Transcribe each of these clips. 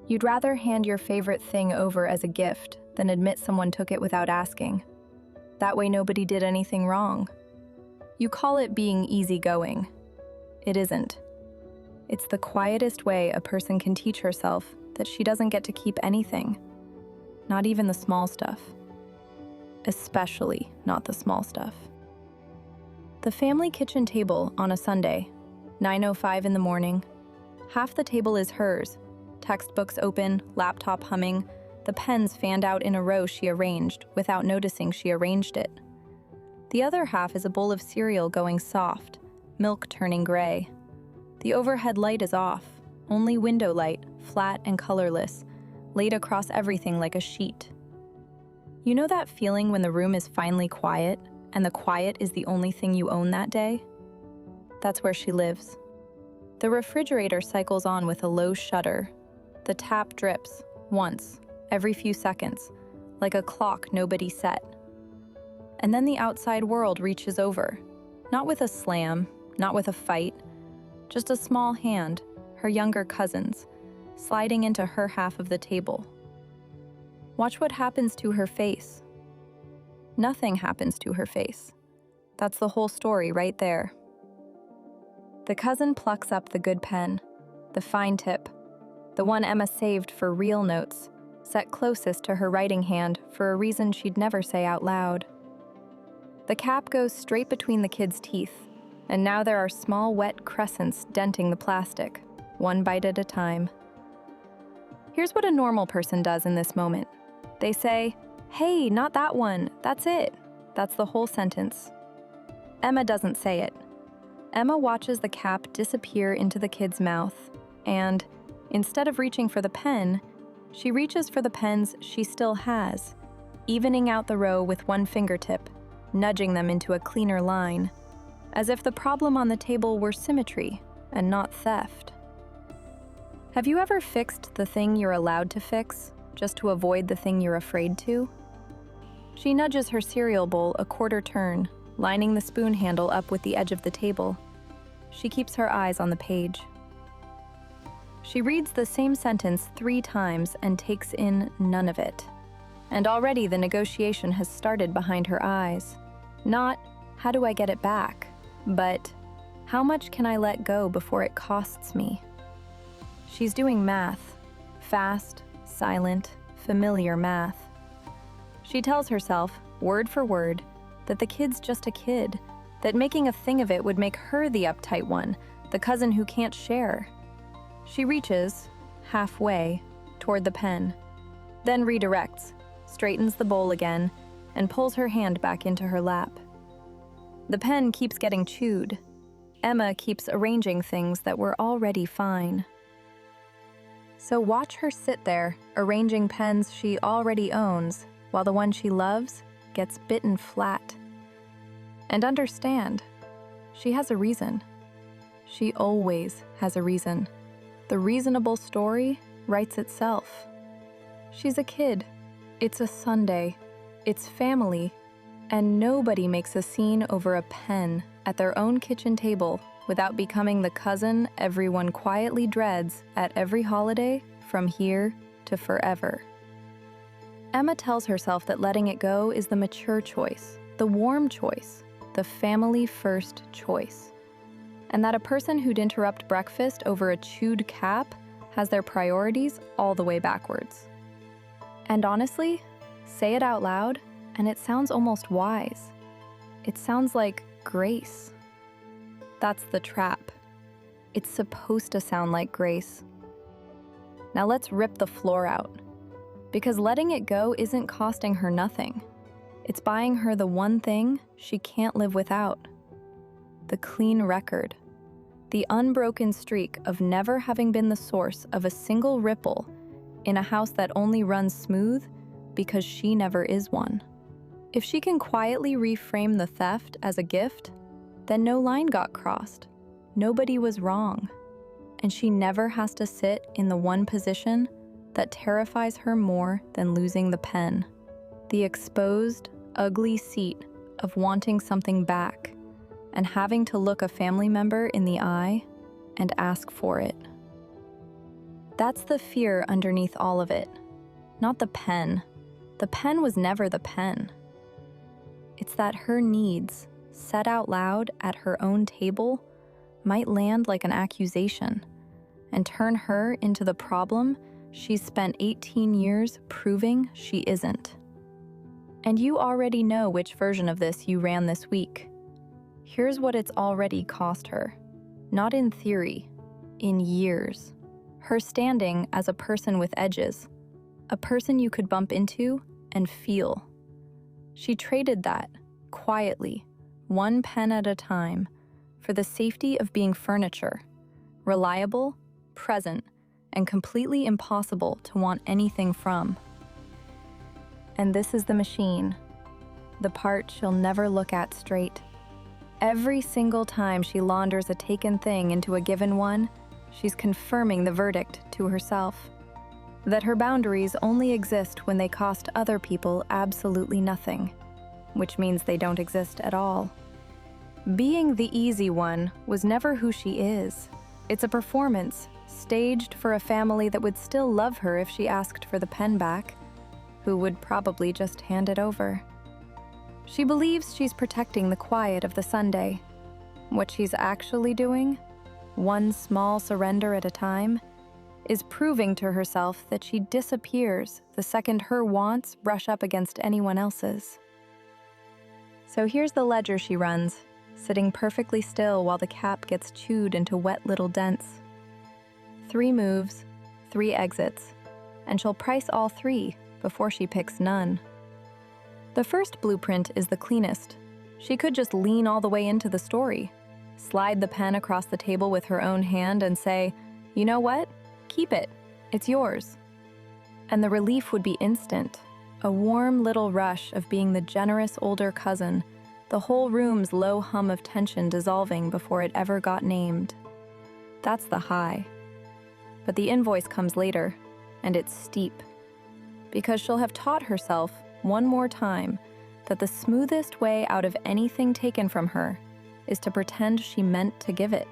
You'd rather hand your favorite thing over as a gift than admit someone took it without asking. That way nobody did anything wrong. You call it being easygoing. It isn't. It's the quietest way a person can teach herself that she doesn't get to keep anything, not even the small stuff. Especially not the small stuff. The family kitchen table on a Sunday, 9:05 in the morning. Half the table is hers, textbooks open, laptop humming, the pens fanned out in a row she arranged without noticing she arranged it. The other half is a bowl of cereal going soft, milk turning gray. The overhead light is off, only window light, flat and colorless, laid across everything like a sheet. You know that feeling when the room is finally quiet, and the quiet is the only thing you own that day? That's where she lives. The refrigerator cycles on with a low shudder. The tap drips, once, every few seconds, like a clock nobody set. And then the outside world reaches over, not with a slam, not with a fight, just a small hand, her younger cousin's, sliding into her half of the table. Watch what happens to her face. Nothing happens to her face. That's the whole story right there. The cousin plucks up the good pen, the fine tip, the one Emma saved for real notes, set closest to her writing hand for a reason she'd never say out loud. The cap goes straight between the kid's teeth, and now there are small wet crescents denting the plastic, one bite at a time. Here's what a normal person does in this moment. They say, "Hey, not that one, that's it." That's the whole sentence. Emma doesn't say it. Emma watches the cap disappear into the kid's mouth, and instead of reaching for the pen, she reaches for the pens she still has, evening out the row with one fingertip, nudging them into a cleaner line, as if the problem on the table were symmetry and not theft. Have you ever fixed the thing you're allowed to fix just to avoid the thing you're afraid to? She nudges her cereal bowl a quarter turn, lining the spoon handle up with the edge of the table. She keeps her eyes on the page. She reads the same sentence 3 times and takes in none of it. And already the negotiation has started behind her eyes. Not, how do I get it back? But, how much can I let go before it costs me? She's doing math. Fast, silent, familiar math. She tells herself, word for word, that the kid's just a kid, that making a thing of it would make her the uptight one, the cousin who can't share. She reaches, halfway, toward the pen, then redirects, straightens the bowl again, and pulls her hand back into her lap. The pen keeps getting chewed. Emma keeps arranging things that were already fine. So watch her sit there, arranging pens she already owns, while the one she loves gets bitten flat. And understand, she has a reason. She always has a reason. The reasonable story writes itself. She's a kid. It's a Sunday. It's family. And nobody makes a scene over a pen at their own kitchen table without becoming the cousin everyone quietly dreads at every holiday from here to forever. Emma tells herself that letting it go is the mature choice, the warm choice, the family-first choice, and that a person who'd interrupt breakfast over a chewed cap has their priorities all the way backwards. And honestly, say it out loud, and it sounds almost wise. It sounds like grace. That's the trap. It's supposed to sound like grace. Now let's rip the floor out. Because letting it go isn't costing her nothing. It's buying her the one thing she can't live without. The clean record. The unbroken streak of never having been the source of a single ripple in a house that only runs smooth because she never is one. If she can quietly reframe the theft as a gift, then no line got crossed. Nobody was wrong. And she never has to sit in the one position that terrifies her more than losing the pen. The exposed, ugly seat of wanting something back and having to look a family member in the eye and ask for it. That's the fear underneath all of it, not the pen. The pen was never the pen. It's that her needs, said out loud at her own table, might land like an accusation and turn her into the problem she's spent 18 years proving she isn't. And you already know which version of this you ran this week. Here's what it's already cost her. Not in theory, in years. Her standing as a person with edges, a person you could bump into and feel. She traded that, quietly, one pen at a time, for the safety of being furniture, reliable, present, and completely impossible to want anything from. And this is the machine, the part she'll never look at straight. Every single time she launders a taken thing into a given one, she's confirming the verdict to herself. That her boundaries only exist when they cost other people absolutely nothing, which means they don't exist at all. Being the easy one was never who she is. It's a performance, staged for a family that would still love her if she asked for the pen back, who would probably just hand it over. She believes she's protecting the quiet of the Sunday. What she's actually doing, one small surrender at a time, is proving to herself that she disappears the second her wants brush up against anyone else's. So here's the ledger she runs, sitting perfectly still while the cap gets chewed into wet little dents. 3 moves, 3 exits, and she'll price all 3 before she picks none. The first blueprint is the cleanest. She could just lean all the way into the story, slide the pen across the table with her own hand and say, "You know what? Keep it. It's yours." And the relief would be instant, a warm little rush of being the generous older cousin, the whole room's low hum of tension dissolving before it ever got named. That's the high. But the invoice comes later, and it's steep, because she'll have taught herself one more time that the smoothest way out of anything taken from her is to pretend she meant to give it.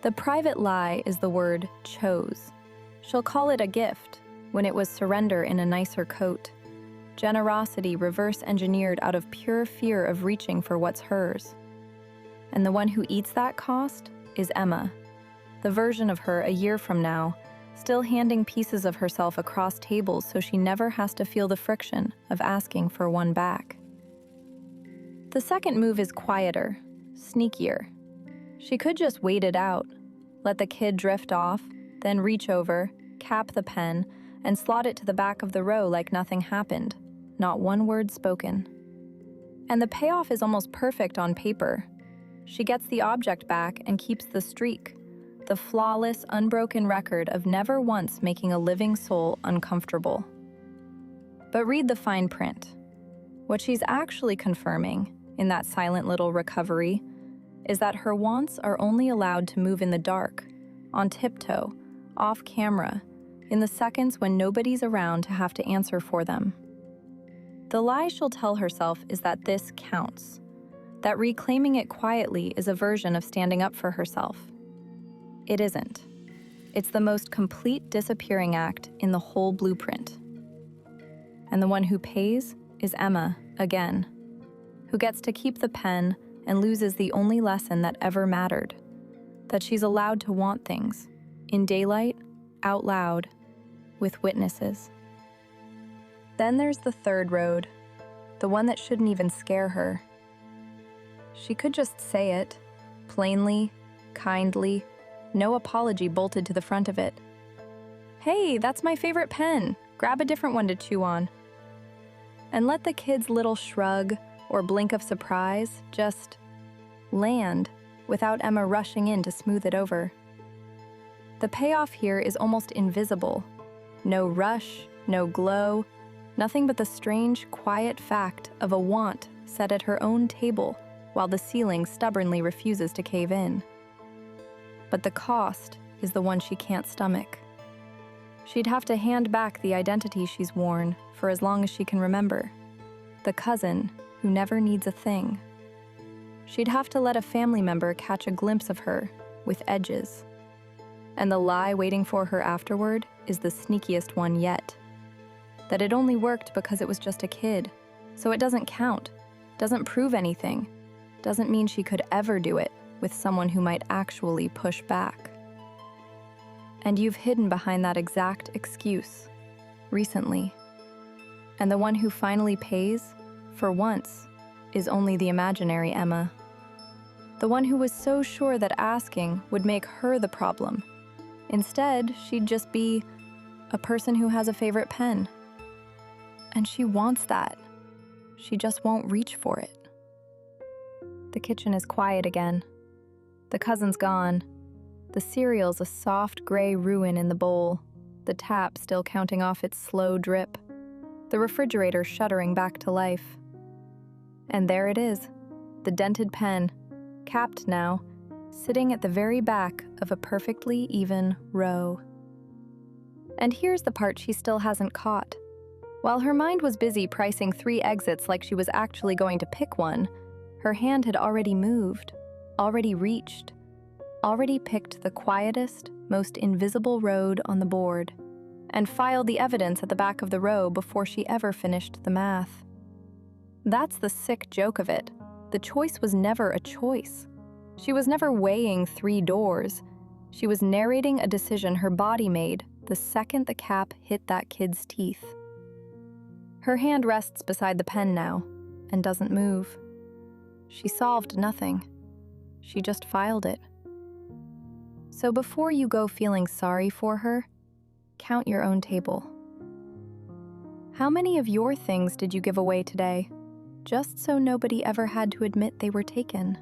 The private lie is the word chose. She'll call it a gift when it was surrender in a nicer coat, generosity reverse-engineered out of pure fear of reaching for what's hers. And the one who eats that cost is Emma, the version of her a year from now, still handing pieces of herself across tables so she never has to feel the friction of asking for one back. The second move is quieter, sneakier. She could just wait it out, let the kid drift off, then reach over, cap the pen, and slot it to the back of the row like nothing happened, not one word spoken. And the payoff is almost perfect on paper. She gets the object back and keeps the streak, the flawless, unbroken record of never once making a living soul uncomfortable. But read the fine print. What she's actually confirming, in that silent little recovery, is that her wants are only allowed to move in the dark, on tiptoe, off camera, in the seconds when nobody's around to have to answer for them. The lie she'll tell herself is that this counts, that reclaiming it quietly is a version of standing up for herself. It isn't. It's the most complete disappearing act in the whole blueprint. And the one who pays is Emma, again, who gets to keep the pen and loses the only lesson that ever mattered, that she's allowed to want things, in daylight, out loud, with witnesses. Then there's the third road, the one that shouldn't even scare her. She could just say it, plainly, kindly, no apology bolted to the front of it. "Hey, that's my favorite pen. Grab a different one to chew on." And let the kid's little shrug or blink of surprise just land without Emma rushing in to smooth it over. The payoff here is almost invisible. No rush, no glow, nothing but the strange, quiet fact of a want set at her own table while the ceiling stubbornly refuses to cave in. But the cost is the one she can't stomach. She'd have to hand back the identity she's worn for as long as she can remember, the cousin who never needs a thing. She'd have to let a family member catch a glimpse of her with edges. And the lie waiting for her afterward is the sneakiest one yet. That it only worked because it was just a kid, so it doesn't count, doesn't prove anything, doesn't mean she could ever do it with someone who might actually push back. And you've hidden behind that exact excuse, recently. And the one who finally pays, for once, is only the imaginary Emma. The one who was so sure that asking would make her the problem. Instead, she'd just be a person who has a favorite pen. And she wants that. She just won't reach for it. The kitchen is quiet again. The cousin's gone. The cereal's a soft gray ruin in the bowl, the tap still counting off its slow drip, the refrigerator shuddering back to life. And there it is, the dented pen, capped now, sitting at the very back of a perfectly even row. And here's the part she still hasn't caught. While her mind was busy pricing 3 exits like she was actually going to pick one, her hand had already moved, already reached, already picked the quietest, most invisible road on the board, and filed the evidence at the back of the row before she ever finished the math. That's the sick joke of it. The choice was never a choice. She was never weighing 3 doors. She was narrating a decision her body made the second the cap hit that kid's teeth. Her hand rests beside the pen now, and doesn't move. She solved nothing. She just filed it. So before you go feeling sorry for her, count your own table. How many of your things did you give away today, just so nobody ever had to admit they were taken?